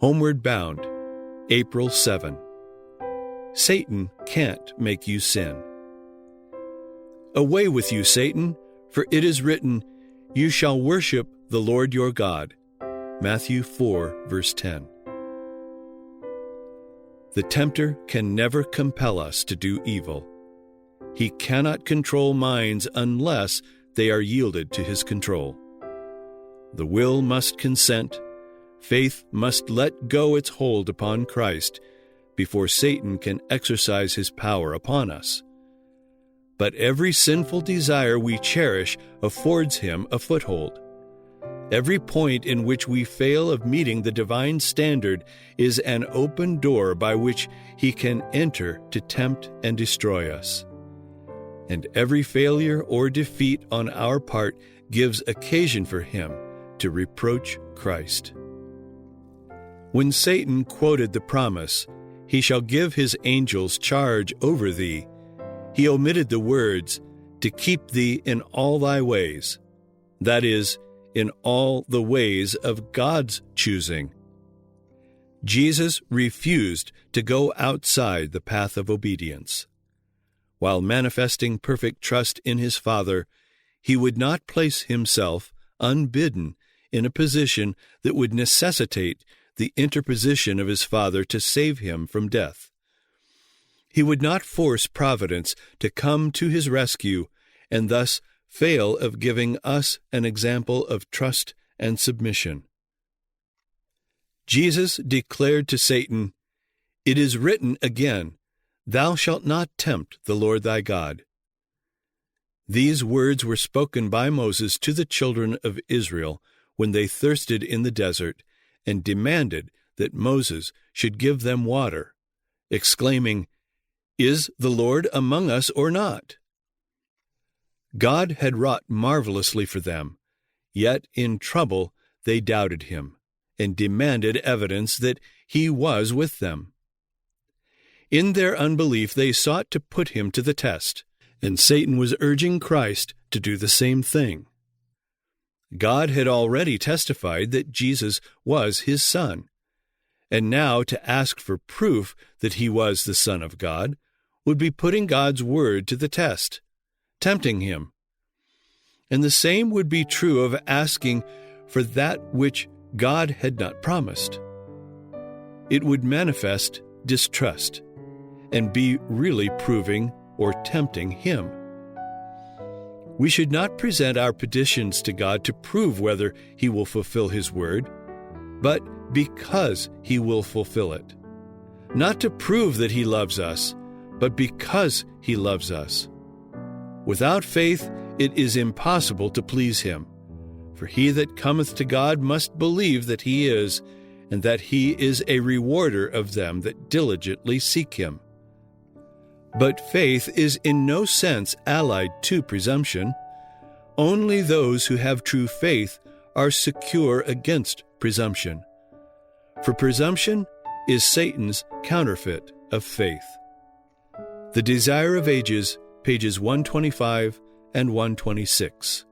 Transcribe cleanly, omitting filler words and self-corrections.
Homeward Bound, April 7. Satan can't make you sin. Away with you, Satan, for it is written, "You shall worship the Lord your God." Matthew 4, verse 10. The tempter can never compel us to do evil. He cannot control minds unless they are yielded to his control. The will must consent. Faith must let go its hold upon Christ before Satan can exercise his power upon us. But every sinful desire we cherish affords him a foothold. Every point in which we fail of meeting the divine standard is an open door by which he can enter to tempt and destroy us. And every failure or defeat on our part gives occasion for him to reproach Christ. When Satan quoted the promise, "He shall give his angels charge over thee," he omitted the words, "to keep thee in all thy ways," that is, in all the ways of God's choosing. Jesus refused to go outside the path of obedience. While manifesting perfect trust in his Father, he would not place himself unbidden in a position that would necessitate the interposition of his Father to save him from death. He would not force Providence to come to his rescue and thus fail of giving us an example of trust and submission. Jesus declared to Satan, "It is written again, thou shalt not tempt the Lord thy God." These words were spoken by Moses to the children of Israel when they thirsted in the desert and demanded that Moses should give them water, exclaiming, "Is the Lord among us or not?" God had wrought marvelously for them, yet in trouble they doubted him and demanded evidence that he was with them. In their unbelief they sought to put him to the test, and Satan was urging Christ to do the same thing. God had already testified that Jesus was his Son, and now to ask for proof that he was the Son of God would be putting God's word to the test, tempting him. And the same would be true of asking for that which God had not promised. It would manifest distrust and be really proving or tempting him. We should not present our petitions to God to prove whether he will fulfill his word, but because he will fulfill it. Not to prove that he loves us, but because he loves us. Without faith, it is impossible to please him. For he that cometh to God must believe that he is, and that he is a rewarder of them that diligently seek him. But faith is in no sense allied to presumption. Only those who have true faith are secure against presumption. For presumption is Satan's counterfeit of faith. The Desire of Ages, pages 125 and 126.